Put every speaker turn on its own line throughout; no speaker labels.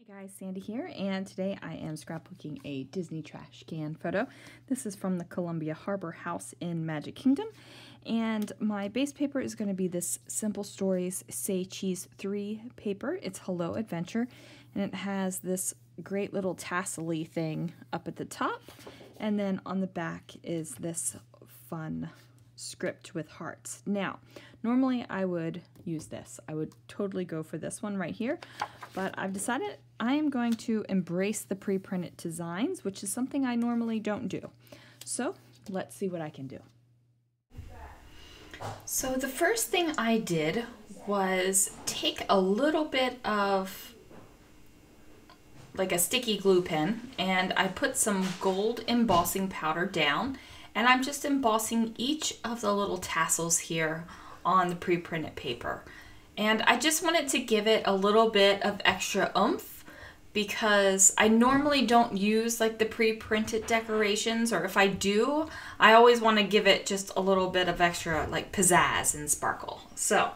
Guys, Sandy here, and today I am scrapbooking a Disney trash can photo. This is from the Columbia Harbor House in Magic Kingdom, and my base paper is going to be this Simple Stories Say Cheese 3 paper. It's Hello Adventure, and it has this great little tassel-y thing up at the top, and then on the back is this fun script with hearts. Now, normally I would use this. I would totally go for this one right here, but I've decided I am going to embrace the pre-printed designs, which is something I normally don't do. So let's see what I can do. So the first thing I did was take a little bit of like a sticky glue pen, and I put some gold embossing powder down, and I'm just embossing each of the little tassels here on the pre-printed paper. And I just wanted to give it a little bit of extra oomph, because I normally don't use like the pre-printed decorations, or if I do, I always want to give it just a little bit of extra like pizzazz and sparkle. So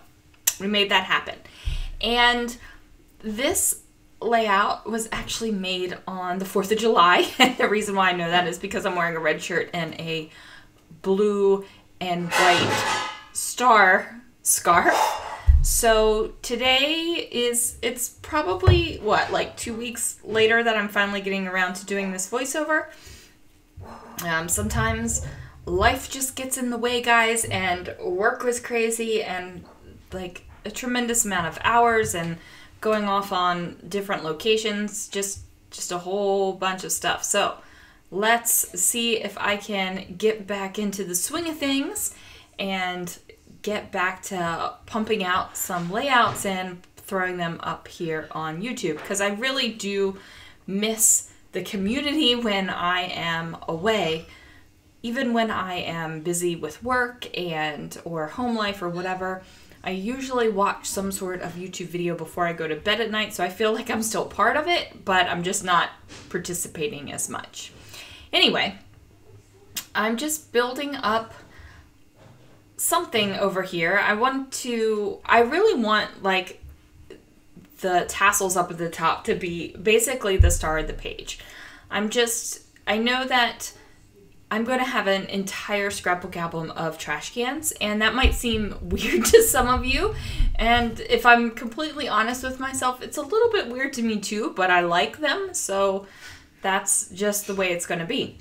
we made that happen. And this layout was actually made on the 4th of July. The reason why I know that is because I'm wearing a red shirt and a blue and white star scarf. So today it's probably, what, like 2 weeks later that I'm finally getting around to doing this voiceover. Sometimes life just gets in the way, guys, and work was crazy, and like a tremendous amount of hours, and going off on different locations, just a whole bunch of stuff. So let's see if I can get back into the swing of things and get back to pumping out some layouts and throwing them up here on YouTube, because I really do miss the community when I am away. Even when I am busy with work and or home life or whatever, I usually watch some sort of YouTube video before I go to bed at night, so I feel like I'm still part of it, but I'm just not participating as much. Anyway, I'm just building up something over here. I really want like the tassels up at the top to be basically the star of the page. I know that I'm going to have an entire scrapbook album of trash cans, and that might seem weird to some of you, and if I'm completely honest with myself, it's a little bit weird to me too, but I like them, so that's just the way it's going to be.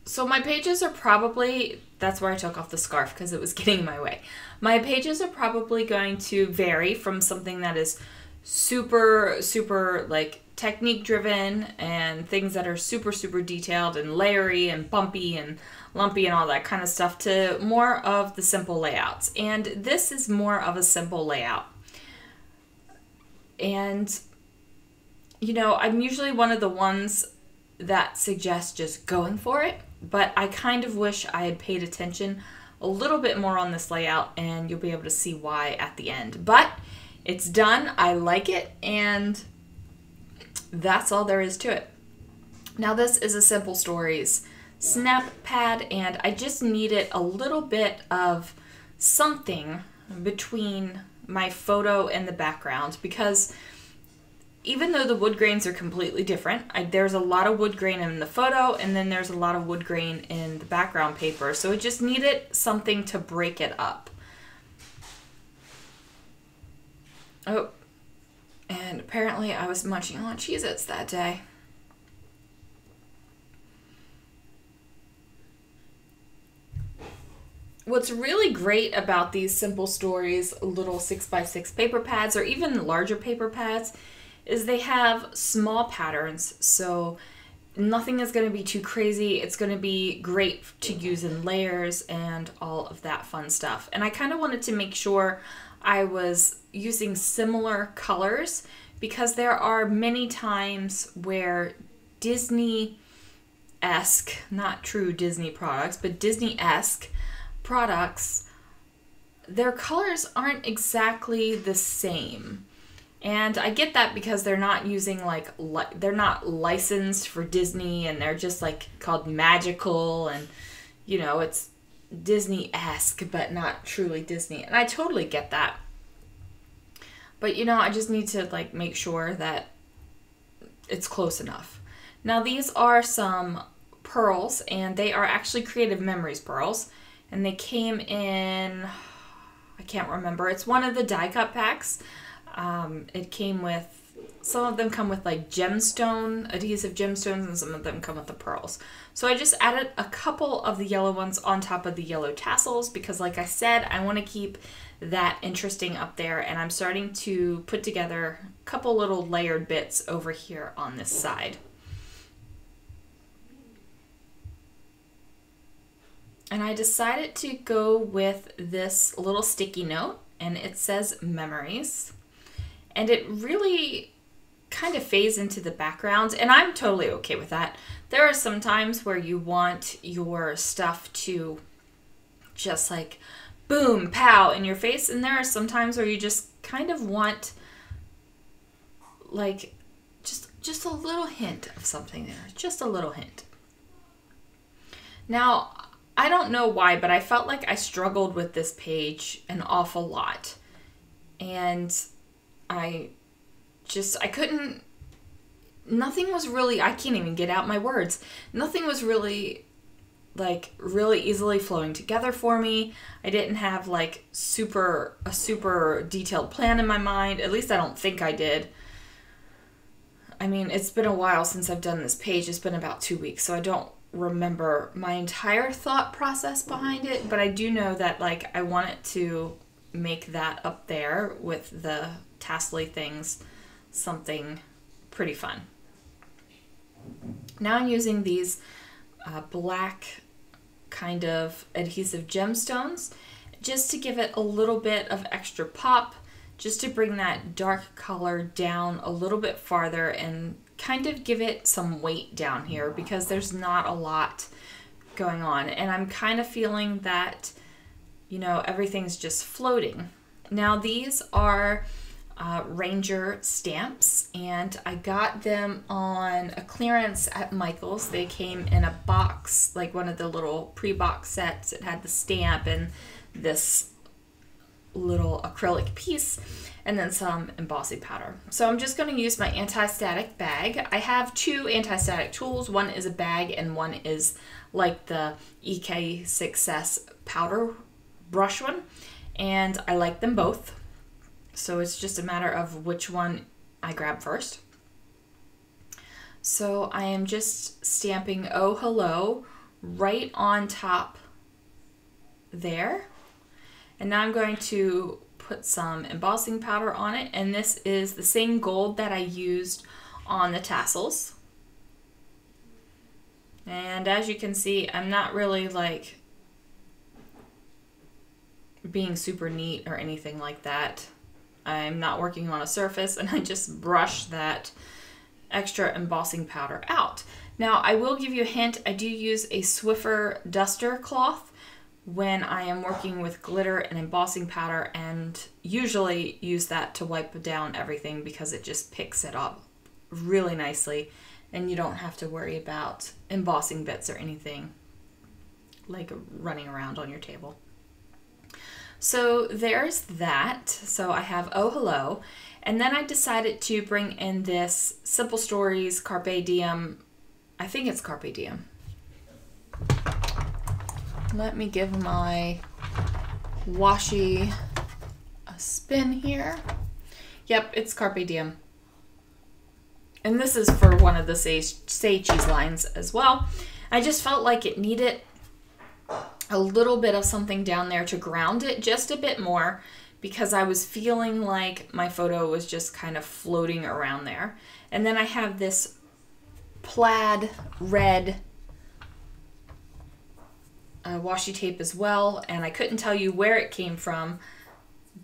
So my pages are probably, that's where I took off the scarf because it was getting in my way. My pages are probably going to vary from something that is super like technique driven and things that are super detailed and layery and bumpy and lumpy and all that kind of stuff, to more of the simple layouts. And this is more of a simple layout. And you know, I'm usually one of the ones that suggests just going for it, but I kind of wish I had paid attention a little bit more on this layout, and you'll be able to see why at the end. But it's done, I like it, and that's all there is to it. Now this is a Simple Stories snap pad, and I just needed a little bit of something between my photo and the background, because even though the wood grains are completely different, there's a lot of wood grain in the photo, and then there's a lot of wood grain in the background paper, so it just needed something to break it up. Oh, and apparently I was munching on Cheez-Its that day. What's really great about these Simple Stories little 6x6 paper pads, or even larger paper pads, is they have small patterns, so nothing is going to be too crazy. It's going to be great to use in layers and all of that fun stuff. And I kind of wanted to make sure I was using similar colors, because there are many times where Disney-esque, not true Disney products, but Disney-esque products, their colors aren't exactly the same. And I get that because they're not using they're not licensed for Disney, and they're just like called magical, and you know, it's Disney-esque but not truly Disney, and I totally get that. But you know, I just need to like make sure that it's close enough. Now these are some pearls, and they are actually Creative Memories pearls, and they came in, I can't remember, it's one of the die cut packs. It came with, some of them come with like gemstone, adhesive gemstones, and some of them come with the pearls. So I just added a couple of the yellow ones on top of the yellow tassels because, like I said, I want to keep that interesting up there, and I'm starting to put together a couple little layered bits over here on this side. And I decided to go with this little sticky note, and it says memories. And it really kind of fades into the background, and I'm totally okay with that. There are some times where you want your stuff to just like boom, pow in your face, and there are some times where you just kind of want like just a little hint of something there, just a little hint. Now, I don't know why, but I felt like I struggled with this page an awful lot, and I couldn't, nothing was really, I can't even get out my words. Nothing was really, like, really easily flowing together for me. I didn't have, like, a super detailed plan in my mind. At least I don't think I did. I mean, it's been a while since I've done this page. It's been about 2 weeks, so I don't remember my entire thought process behind it, but I do know that, like, I wanted to make that up there with the tassel-y things something pretty fun. Now I'm using these black kind of adhesive gemstones just to give it a little bit of extra pop, just to bring that dark color down a little bit farther and kind of give it some weight down here because there's not a lot going on. And I'm kind of feeling that, you know, everything's just floating. Now these are Ranger stamps, and I got them on a clearance at Michael's. They came in a box, like one of the little pre-box sets. It had the stamp and this little acrylic piece, and then some embossing powder. So I'm just going to use my anti-static bag. I have two anti-static tools. One is a bag and one is like the EK Success powder brush one, and I like them both. So it's just a matter of which one I grab first. So I am just stamping "Oh Hello" right on top there. And now I'm going to put some embossing powder on it, and this is the same gold that I used on the tassels. And as you can see, I'm not really like being super neat or anything like that. I'm not working on a surface, and I just brush that extra embossing powder out. Now I will give you a hint, I do use a Swiffer duster cloth when I am working with glitter and embossing powder, and usually use that to wipe down everything because it just picks it up really nicely and you don't have to worry about embossing bits or anything like running around on your table. So there's that. So I have "Oh Hello," and then I decided to bring in this Simple Stories Carpe Diem. I think it's Carpe Diem. Let me give my washi a spin here. Yep, it's Carpe Diem. And this is for one of the Say Cheese lines as well. I just felt like it needed a little bit of something down there to ground it just a bit more, because I was feeling like my photo was just kind of floating around there. And then I have this plaid red washi tape as well, and I couldn't tell you where it came from,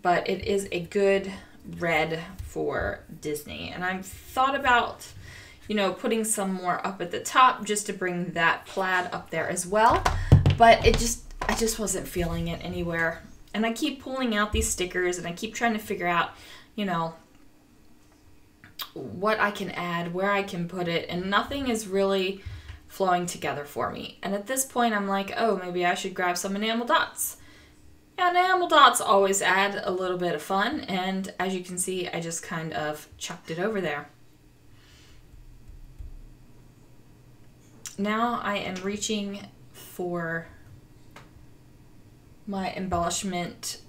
but it is a good red for Disney. And I've thought about, you know, putting some more up at the top just to bring that plaid up there as well. But I just wasn't feeling it anywhere. And I keep pulling out these stickers and I keep trying to figure out, you know, what I can add, where I can put it, and nothing is really flowing together for me. And at this point I'm like, oh, maybe I should grab some enamel dots. And enamel dots always add a little bit of fun, and as you can see, I just kind of chucked it over there. Now I am reaching for my embellishment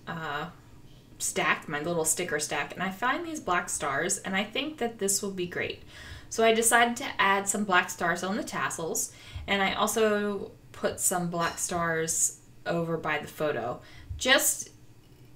stack, my little sticker stack, and I find these black stars, and I think that this will be great. So I decided to add some black stars on the tassels, and I also put some black stars over by the photo. Just,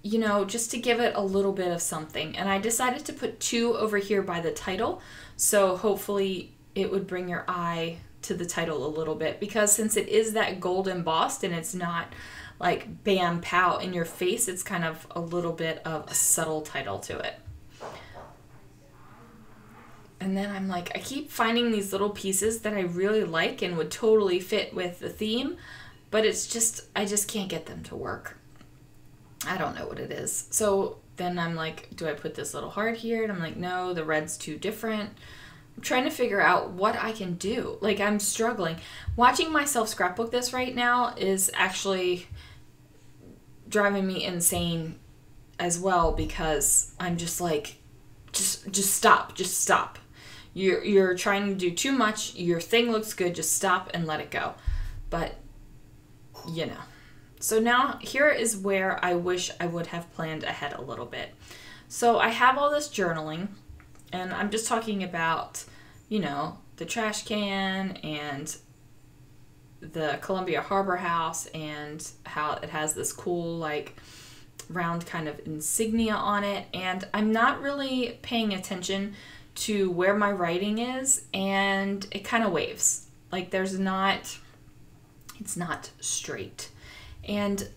you know, just to give it a little bit of something. And I decided to put 2 over here by the title, so hopefully it would bring your eye to the title a little bit, because since it is that gold embossed and it's not like bam pow in your face, it's kind of a little bit of a subtle title to it. And then I'm like, I keep finding these little pieces that I really like and would totally fit with the theme, but it's just, I just can't get them to work. I don't know what it is. So then I'm like, do I put this little heart here? And I'm like, no, the red's too different. I'm trying to figure out what I can do. Like, I'm struggling. Watching myself scrapbook this right now is actually driving me insane as well, because I'm just like, just stop. You're trying to do too much. Your thing looks good. Just stop and let it go. But, you know. So now here is where I wish I would have planned ahead a little bit. So I have all this journaling, and I'm just talking about, you know, the trash can and the Columbia Harbor House and how it has this cool, like, round kind of insignia on it. And I'm not really paying attention to where my writing is, and it kind of waves. Like, it's not straight. And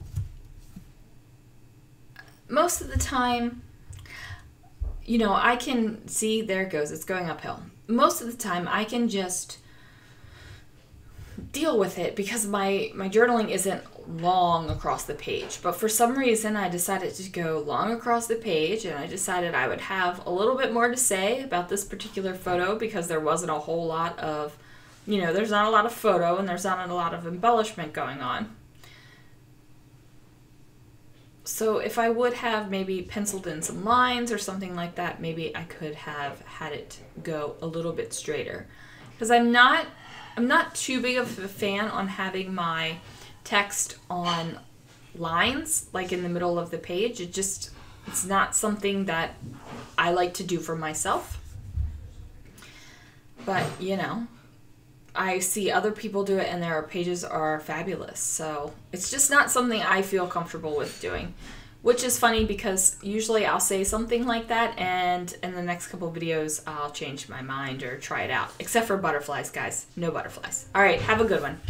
most of the time, you know, I can see, there it goes, it's going uphill. Most of the time I can just deal with it because my journaling isn't long across the page. But for some reason I decided to go long across the page, and I decided I would have a little bit more to say about this particular photo because there wasn't a whole lot of, you know, there's not a lot of photo and there's not a lot of embellishment going on. So if I would have maybe penciled in some lines or something like that, maybe I could have had it go a little bit straighter. Because I'm not too big of a fan on having my text on lines, like in the middle of the page. It's not something that I like to do for myself. But, you know, I see other people do it and their pages are fabulous. So it's just not something I feel comfortable with doing, which is funny because usually I'll say something like that and in the next couple of videos I'll change my mind or try it out. Except for butterflies, guys. No butterflies. All right, have a good one.